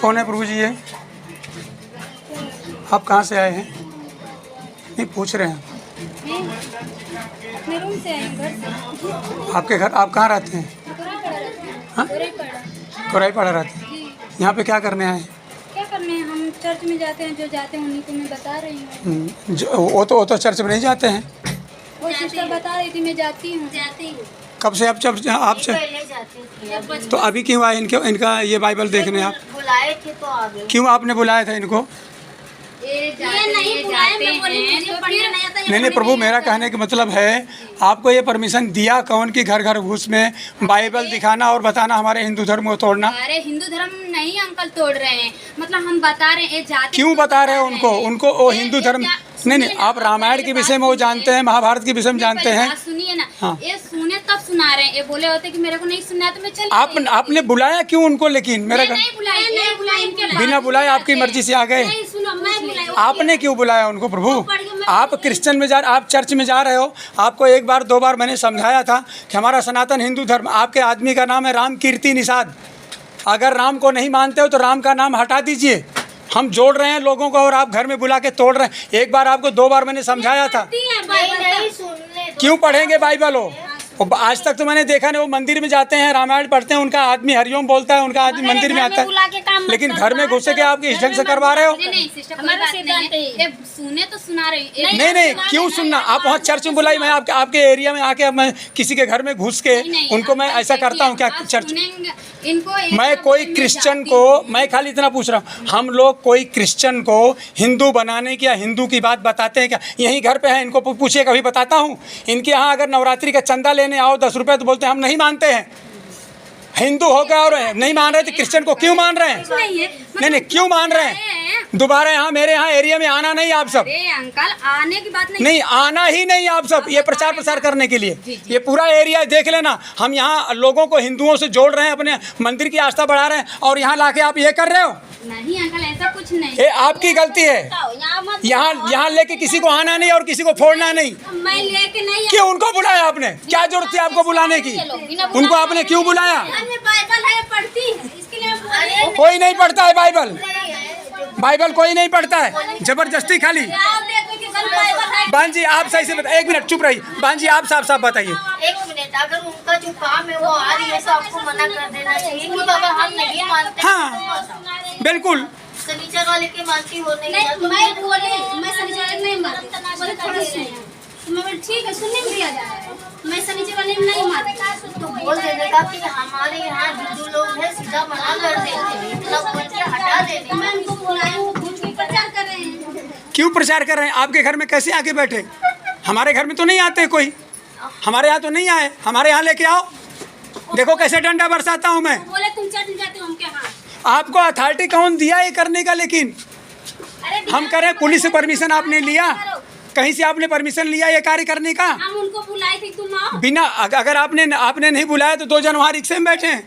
कौन है प्रभु जी ये? आप कहाँ से आए हैं? नहीं पूछ रहे हैं। अपने रूम से आए हैं, घर से। आपके घर, आप कहाँ रहते हैं? हाँ, कोराईपाड़ा रहते हैं। यहाँ पे क्या करने आए हैं? क्या करने हैं, हम चर्च में जाते हैं, जो जाते हैं उन्हीं को मैं बता रही हूँ। वो तो चर्च में नहीं जाते हैं। वो सिस्टर बता रही थी, मैं जाती हूँ। कब से आप चर्च आप से? तो अभी क्यों आए इनका ये बाइबल देखने? आप बुलाए थे तो आ गए। क्यों आपने बुलाया था इनको? नहीं प्रभु, मेरा कहने का मतलब है आपको ये परमिशन दिया कौन कि घर घर घुस में बाइबल दिखाना और बताना हमारे हिंदू धर्म को तोड़ना? अरे हिंदू धर्म नहीं अंकल तोड़ रहे हैं, मतलब हम बता रहे हैं जाति। क्यों बता रहे हैं उनको वो हिंदू धर्म? नहीं, आप रामायण के विषय में वो जानते हैं, महाभारत के विषय में जानते हैं। सुनिए ना, हाँ। ये सुने तब सुना रहे हैं, ये बोले होते कि मेरे को नहीं सुनना तो मैं चली। आपने बुलाया क्यों उनको? लेकिन मेरा नहीं बुलाया, बिना बुलाए आपकी मर्जी से आ गए। आपने क्यों बुलाया उनको प्रभु? आप क्रिश्चियन में आप चर्च में जा रहे हो। आपको एक बार दो बार मैंने समझाया था कि हमारा सनातन हिंदू धर्म, आपके आदमी का नाम है राम कीर्ति निषाद। अगर राम को नहीं मानते हो तो राम का नाम हटा दीजिए। हम जोड़ रहे हैं लोगों को और आप घर में बुला के तोड़ रहे हैं। एक बार आपको दो बार मैंने समझाया था। क्यों पढ़ेंगे बाइबल हो? आज तक तो मैंने देखा नहीं, वो मंदिर में जाते हैं, रामायण पढ़ते हैं, उनका आदमी हरिओम बोलता है, उनका आदमी मंदिर में आता है, लेकिन घर में घुस के आप इस ढंग से करवा रहे हो। सुने तो सुना रहे। नहीं, क्यों सुनना? आप वहाँ चर्च में बुलाई, मैं आपके एरिया में आके मैं किसी के घर में घुस के उनको मैं ऐसा करता हूँ क्या? चर्च मैं कोई क्रिश्चियन को, मैं खाली इतना पूछ रहा हूँ, हम लोग कोई क्रिश्चियन को हिंदू बनाने की या हिंदू की बात बताते हैं क्या? यहीं घर पे है, इनको पूछिए, कभी बताता हूँ। इनके यहाँ अगर नवरात्रि का चंदा लेने आओ 10 रुपये तो बोलते हैं हम नहीं मानते हैं। हिंदू हो गया और नहीं मान रहे थे, क्रिश्चियन को क्यों मान रहे हैं? नहीं, क्यों मान रहे हैं? दोबारा यहाँ मेरे यहाँ एरिया में आना नहीं आप सब। अंकल आने की बात नहीं, आना ही नहीं आप सब, ये प्रचार प्रसार करने के लिए। ये पूरा एरिया देख लेना, हम यहाँ लोगों को हिंदुओं से जोड़ रहे हैं, अपने मंदिर की आस्था बढ़ा रहे हैं, और यहाँ लाके आप ये कर रहे हो। नहीं अंकल, ऐसा कुछ नहीं। ये आपकी गलती है। यहाँ लेके किसी को आना नहीं और किसी को फोड़ना नहीं। मैं लेके नहीं। क्यों उनको बुलाया आपने? क्या जरूरत थी आपको बुलाने की? उनको आपने क्यों बुलाया? बाइबल है, पढ़ती है, इसके लिए कोई नहीं पढ़ता है बाइबल। बाइबल कोई नहीं पढ़ता है, जबरदस्ती खाली। बहन जी आप सही से बताइए, 1 मिनट चुप रहिए। बहन जी आप साफ बताइए। 1 मिनट, अगर उनका जो काम है वो आ रही है तो आपको मना कर देना चाहिए कि बाबा हम नहीं मानते। हाँ बिल्कुल। शनिचर वाले के मानती हो नहीं। मैं शनिचर नहीं मानती, मैं ठीक है, सुनने में दिया जाए, मैं शनिचर वाले में नहीं मानती। तो बोल देगा कि हमारे यहाँ हिंदू लोग हैं, सीधा मना कर देंगे, इतना बोल के हटा देंगे। मैं उनको बुलाई हूँ, प्रचार कर रहे हैं। क्यों प्रचार कर रहे हैं? आपके घर में कैसे आके बैठे? हमारे घर में तो नहीं आते कोई, हमारे यहाँ तो नहीं आए, हमारे यहाँ लेके आओ। देखो कैसे डंडा बरसाता हूँ मैं। बोले तुम चर्च जाते हो, हम क्या? आपको अथॉरिटी कौन दिया ये करने का? लेकिन हम करें, पुलिस से परमिशन आपने लिया? कहीं से आपने परमिशन लिया ये कार्य करने का? हम उनको बुलाए थे, तुम आओ। बिना, अगर आपने नहीं बुलाया तो 2 जन वहाँ रिक्शे में बैठे हैं,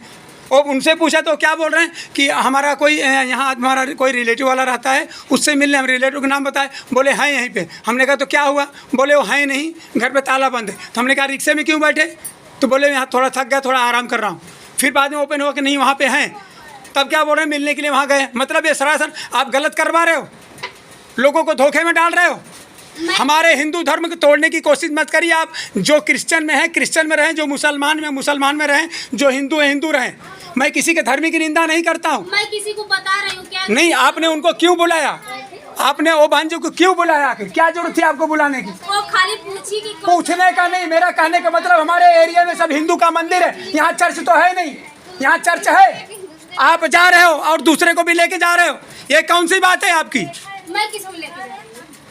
और उनसे पूछा तो क्या बोल रहे हैं कि हमारा कोई यहाँ हमारा कोई रिलेटिव वाला रहता है, उससे मिलने। हम रिलेटिव का नाम बताए, बोले हैं यहीं पे। हमने कहा तो क्या हुआ? बोले वो हैं नहीं, घर पे ताला बंद है। तो हमने कहा रिक्शे में क्यों बैठे? तो बोले यहाँ थोड़ा थक गया, थोड़ा आराम कर रहा हूँ। फिर बाद में ओपन हुआ कि नहीं वहाँ पे हैं, तब क्या बोल रहे हैं मिलने के लिए वहाँ गए। मतलब ये सरासर आप गलत करवा रहे हो, लोगों को धोखे में डाल रहे हो। हमारे हिंदू धर्म को तोड़ने की कोशिश मत करिए आप। जो क्रिश्चियन में है क्रिश्चियन में रहें, जो मुसलमान में रहें, जो हिंदू है हिंदू रहें। मैं किसी के धर्म की निंदा नहीं करता हूँ। मैं किसी को बता रही हूँ क्या? नहीं, आपने उनको क्यों बुलाया? आपने वो भांजों को क्यों बुलाया? क्या जरूरत थी आपको बुलाने की? वो खाली पूछी कि पूछने का नहीं, मेरा कहने का मतलब हमारे एरिया में सब हिंदू का मंदिर है, यहाँ चर्च तो है नहीं। यहाँ चर्च है, आप जा रहे हो और दूसरे को भी लेके जा रहे हो, ये कौन सी बात है आपकी? मैं किसको लेके जा?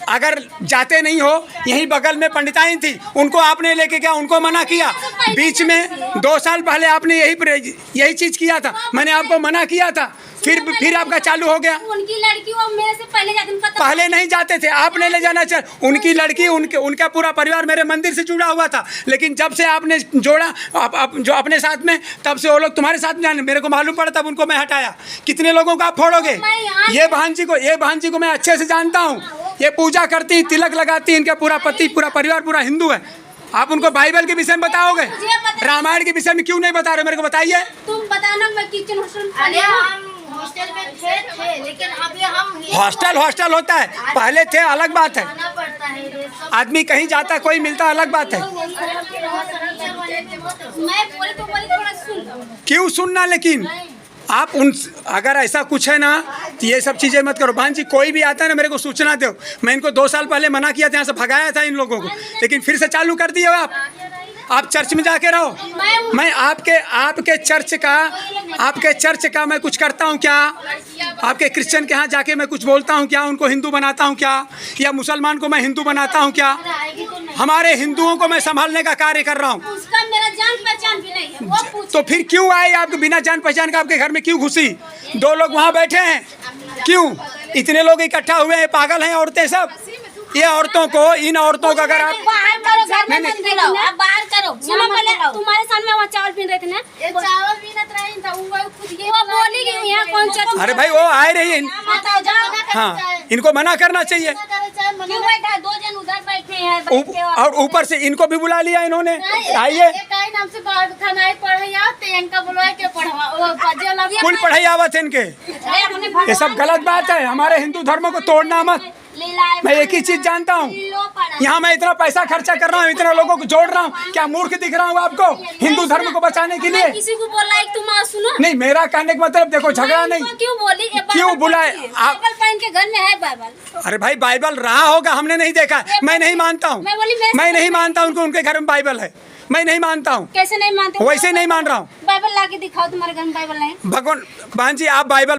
अगर जाते नहीं हो, यहीं बगल में पंडिताइन थी, उनको आपने लेके गया, उनको मना किया। बीच में 2 साल पहले आपने यही चीज किया था, मैंने आपको मना किया था, फिर आपका चालू हो गया। उनकी लड़की वो मेरे से पहले जाती, पहले नहीं जाते थे, आपने ले जाना चाहिए। उनकी लड़की, उनका पूरा परिवार मेरे मंदिर से जुड़ा हुआ था, लेकिन जब से आपने जोड़ा जो अपने साथ में, तब से वो लोग तुम्हारे साथ में जाने। मेरे को मालूम पड़ा, तब उनको मैं हटाया। कितने लोगों को आप फोड़ोगे? ये भांजी को मैं अच्छे से जानता हूँ। ये पूजा करती, तिलक लगाती, इनका पूरा पति, पूरा परिवार, पूरा हिंदू है। आप उनको बाइबल के विषय में बताओगे? मुझे पता- रामायण के विषय में क्यों नहीं बता रहे मेरे को बताइए। तुम बताना, मैं किचन हॉस्टल में अरे पढ़ी हूँ। हम हॉस्टल में थे लेकिन अभी हम हॉस्टल हॉस्टल होता है, पहले थे अलग बात है। आना पड़ता है ये सब। आदमी कहीं जाता है, कोई मिलता है, अलग बात है। मैं बोली तो बोली, थोड़ा सुन। क्यों सुनना? लेकिन आप उन, अगर ऐसा कुछ है ना तो ये सब चीज़ें मत करो। बहन जी कोई भी आता है ना मेरे को सूचना दो। मैं इनको 2 साल पहले मना किया था, यहाँ से भगाया था इन लोगों को, लेकिन फिर से चालू कर दिए हो आप चर्च में जाके रहो। मैं आपके चर्च का मैं कुछ करता हूँ क्या? आपके क्रिश्चियन के यहाँ जाके मैं कुछ बोलता हूँ क्या? उनको हिंदू बनाता हूँ क्या? या मुसलमान को मैं हिंदू बनाता हूँ क्या? हमारे हिंदुओं को मैं संभालने का कार्य कर रहा हूँ। उसका मेरा जान पहचान भी नहीं है, वो पूछ। तो फिर क्यों आए आपके बिना जान पहचान का? आपके घर में क्यों घुसी? 2 लोग वहाँ बैठे हैं, क्यों इतने लोग इकट्ठा हुए हैं? पागल हैं औरतें सब। ये औरतों को, इन औरतों को अगर आप बाहर करो, घर में नहीं, मत बुलाओ, आप बाहर करो। सुनो, पहले तुम्हारे सामने वहाँ चावल पीन रहे थे ना, ये चावल भी न रही था वो खुद ये वो बोली कि यहाँ कौन चर्च। अरे भाई वो आए रही है, बताओ, जाओ। हाँ इनको मना करना चाहिए। क्यों बैठा है? 2 जन उधर बैठे हैं, बैठ के और ऊपर से इनको भी बुला लिया इन्होंने। आइए, नाम से खाना पढ़ाया इनका बुलवा के पढ़वा कुल पढ़ाई आवत है इनके। ये सब गलत बात है। हमारे हिंदू धर्म को तोड़ना मत। मैं एक ही चीज जानता हूँ, यहाँ मैं इतना पैसा खर्चा कर रहा हूँ, इतना लोगों को जोड़ रहा हूँ, क्या मूर्ख दिख रहा हूँ आपको हिंदू धर्म को बचाने के लिए? किसी को बोला है तुम आओ, सुनो। नहीं, मेरा कहने का मतलब देखो, झगड़ा नहीं। क्यों बोली? क्यों बुलाए आप? बाइबल पहन के घर में है बाइबल। अरे भाई बाइबल रहा होगा, हमने नहीं देखा। मैं नहीं मानता हूँ, मैं नहीं मानता उनको, उनके घर में बाइबल है। मैं नहीं मानता हूँ। कैसे नहीं मानते? वैसे नहीं मान रहा हूँ। बाइबल ला के दिखाओ, तुम्हारे घर में बाइबल नहीं। भगवान बहन जी आप बाइबल